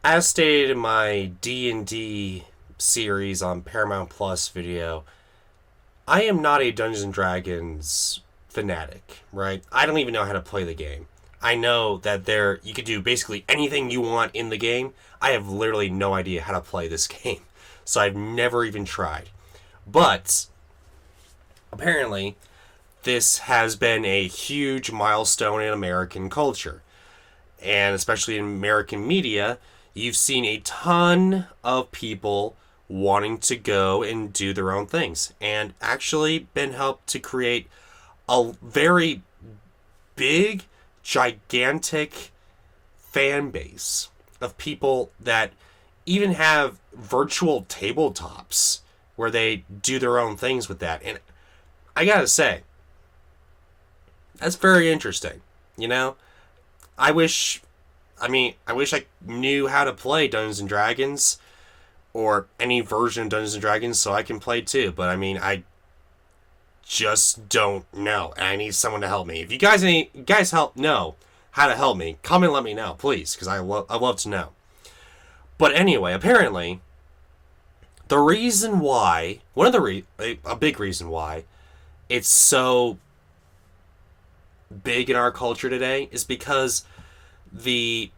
As stated in my D&D series on Paramount Plus video, I am not a Dungeons and Dragons fanatic, right? I don't even know how to play the game. I know that you could do basically anything you want in the game. I have literally no idea how to play this game. So I've never even tried. But apparently, this has been a huge milestone in American culture. And especially in American media, you've seen a ton of people wanting to go and do their own things and actually been helped to create a very big, gigantic fan base of people that even have virtual tabletops where they do their own things with that. And I gotta say, that's very interesting. You know, I wish, I wish I knew how to play Dungeons and Dragons or any version of Dungeons and Dragons so I can play too. But I just don't know. And I need someone to help me. If you guys help know how to help me, come and let me know, please, because I love to know. But anyway, apparently, the reason why, a big reason why it's so big in our culture today is because the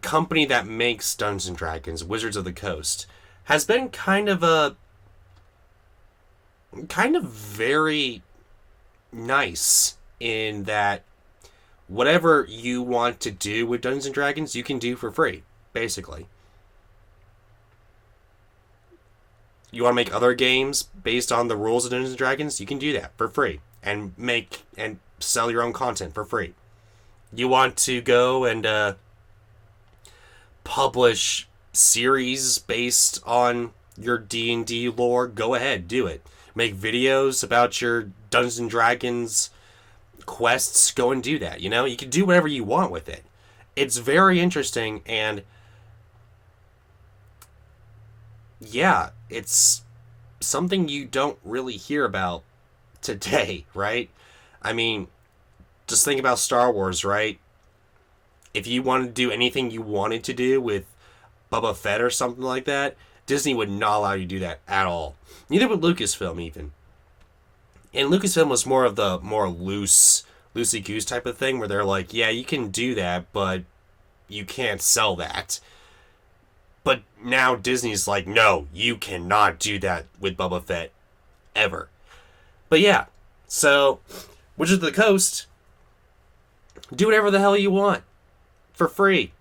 company that makes Dungeons and Dragons, Wizards of the Coast, has been kind of very nice in that whatever you want to do with Dungeons and Dragons, you can do for free, basically. You want to make other games based on the rules of Dungeons and Dragons, you can do that for free and make and sell your own content for free. You want to go and publish series based on your D&D lore, go ahead, do it. Make videos about your Dungeons and Dragons quests, go and do that. You can do whatever you want with it. It's very interesting, and yeah, it's something you don't really hear about today, right? I mean, just think about Star Wars, right? If you wanted to do anything you wanted to do with Boba Fett or something like that, Disney would not allow you to do that at all. Neither would Lucasfilm even. And Lucasfilm was more of the more loosey goose type of thing where they're like, yeah, you can do that, but you can't sell that. But now Disney's like, no, you cannot do that with Boba Fett ever. But yeah, so Wizards of the Coast, do whatever the hell you want for free.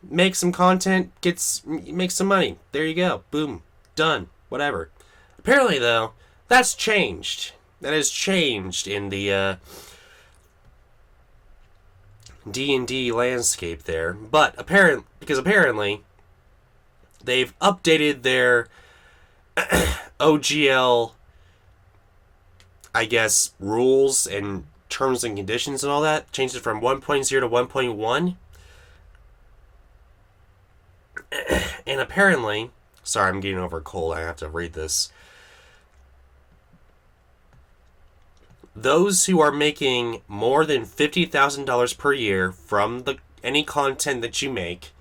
Make some content, make some money. There you go. Boom. Done. Whatever. Apparently, though, that's changed. That has changed in the D&D landscape there. But because apparently they've updated their OGL, I guess, rules and terms and conditions and all that. Changed it from 1.0 to 1.1. And apparently, sorry, I'm getting over a cold. I have to read this. Those who are making more than $50,000 per year from any content that you make,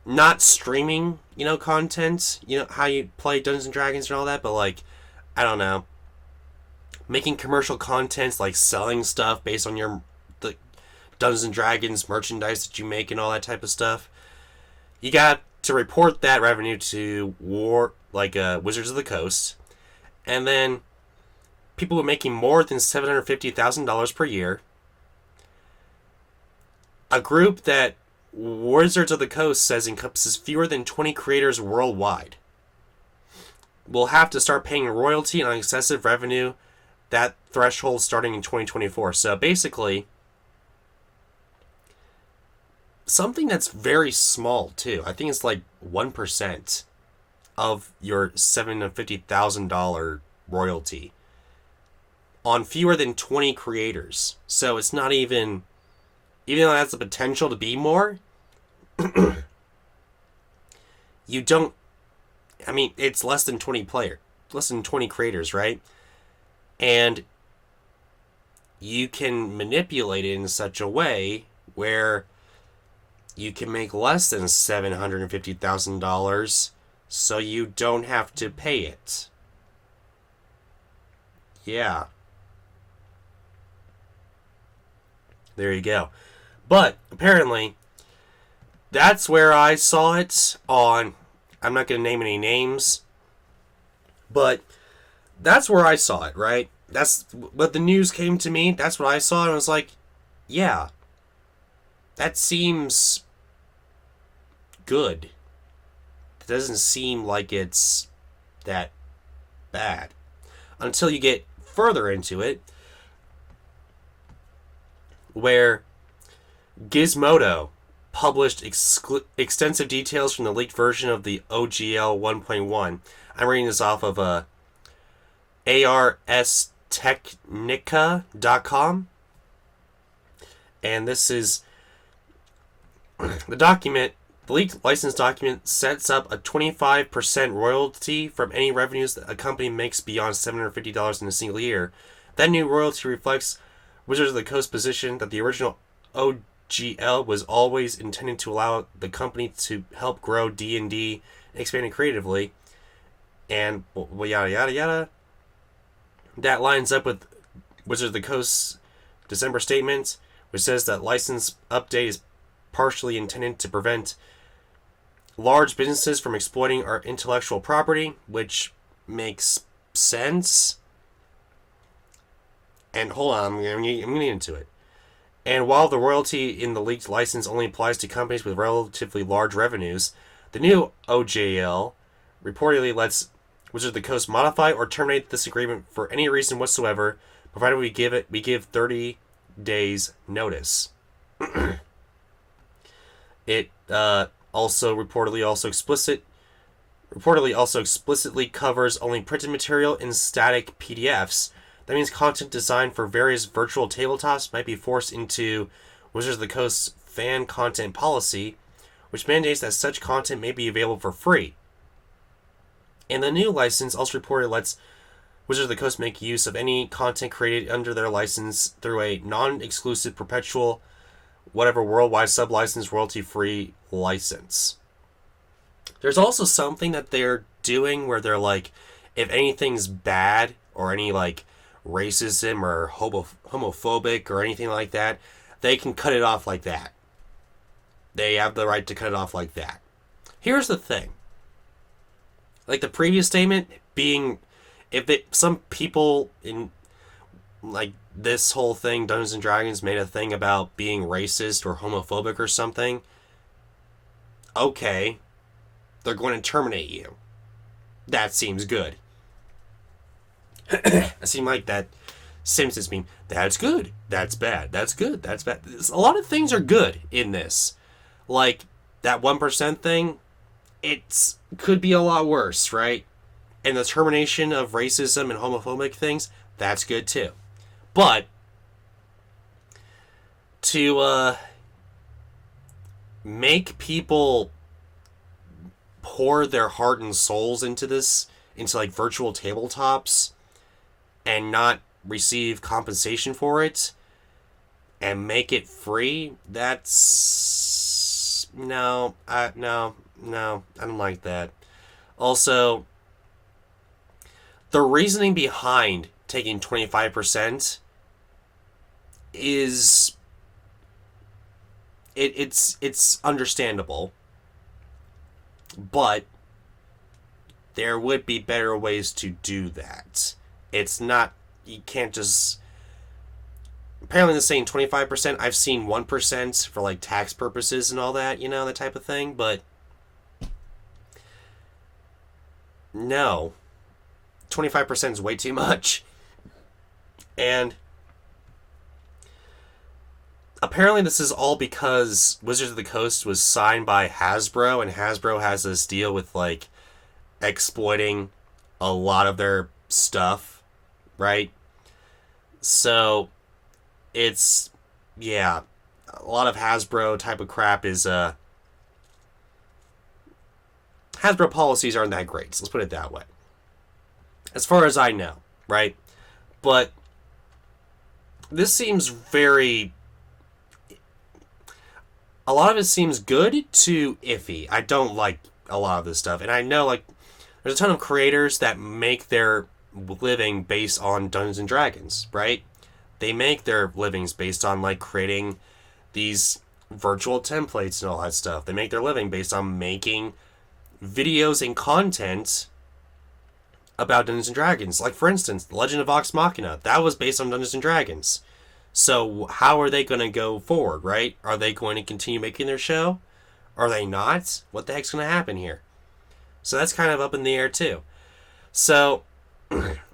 not streaming, content, how you play Dungeons and Dragons and all that, but like, I don't know, making commercial contents like selling stuff based on the Dungeons and Dragons merchandise that you make and all that type of stuff. You got to report that revenue to Wizards of the Coast, and then people who are making more than $750,000 per year, a group that Wizards of the Coast says encompasses fewer than 20 creators worldwide, will have to start paying royalty on excessive revenue, that threshold starting in 2024. So basically, something that's very small too. I think it's like 1% of your $750,000 royalty on fewer than 20 creators. So it's not even though that's the potential to be more, you don't, it's less than 20 creators, right? And you can manipulate it in such a way where you can make less than $750,000, so you don't have to pay it. Yeah. There you go. But apparently, that's where I saw it on. I'm not going to name any names, but that's where I saw it, right? That's what the news came to me. That's what I saw, and I was like, yeah, that seems good. It doesn't seem like it's that bad. Until you get further into it, where Gizmodo published extensive details from the leaked version of the OGL 1.1. I'm reading this off of arstechnica.com. And this is the document. The leaked license document sets up a 25% royalty from any revenues that a company makes beyond $750 in a single year. That new royalty reflects Wizards of the Coast's position that the original OGL was always intended to allow the company to help grow D&D and expand it creatively. And yada yada yada. That lines up with Wizards of the Coast's December statement, which says that license update is partially intended to prevent large businesses from exploiting our intellectual property, which makes sense. And hold on, I'm going to get into it. And while the royalty in the leaked license only applies to companies with relatively large revenues, the new OJL reportedly lets Wizards of the Coast modify or terminate this agreement for any reason whatsoever, provided we give 30 days notice. It also explicitly covers only printed material in static PDFs. That means content designed for various virtual tabletops might be forced into Wizards of the Coast's fan content policy, which mandates that such content may be available for free. And the new license also reportedly lets Wizards of the Coast make use of any content created under their license through a non-exclusive perpetual whatever worldwide sub-license royalty-free license. There's also something that they're doing where they're like, if anything's bad or any like racism or homophobic or anything like that, they can cut it off like that. They have the right to cut it off like that. Here's the thing. Like the previous statement being, some people in like this whole thing, Dungeons and Dragons, made a thing about being racist or homophobic or something. Okay, they're going to terminate you. That seems good. It seemed like that Simpsons meme. That's good. That's bad. That's good. That's bad. A lot of things are good in this. Like that 1% thing, it could be a lot worse, right? And the termination of racism and homophobic things, that's good too. But to make people pour their heart and souls into this, into like virtual tabletops, and not receive compensation for it, and make it free, that's no, I don't like that. Also, the reasoning behind taking 25% is it's understandable, but there would be better ways to do that. It's not, you can't just, apparently they're saying 25%. I've seen 1% for like tax purposes and all that, that type of thing, but no, 25% is way too much. And apparently this is all because Wizards of the Coast was signed by Hasbro, and Hasbro has this deal with like exploiting a lot of their stuff, right? So it's, yeah, a lot of Hasbro type of crap is Hasbro policies aren't that great, so let's put it that way. As far as I know, right? But this seems very, a lot of it seems good to iffy. I don't like a lot of this stuff. And I know, like, there's a ton of creators that make their living based on Dungeons and Dragons, right? They make their livings based on, like, creating these virtual templates and all that stuff. They make their living based on making videos and content about Dungeons and Dragons. Like, for instance, The Legend of Vox Machina. That was based on Dungeons and Dragons. So how are they going to go forward, right? Are they going to continue making their show? Are they not? What the heck's going to happen here? So that's kind of up in the air too. So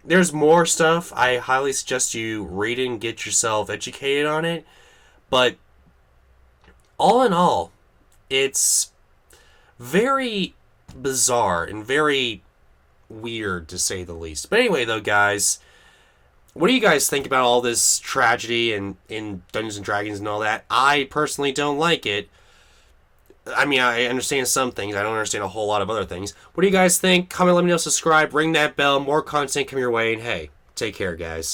there's more stuff. I highly suggest you read it and get yourself educated on it. But all in all, it's very bizarre and very weird, to say the least. But anyway, though, guys, what do you guys think about all this tragedy and in Dungeons and Dragons and all that? I personally don't like it. I mean, I understand some things. I don't understand a whole lot of other things. What do you guys think? Comment, let me know, subscribe, ring that bell. More content come your way. And hey, take care, guys.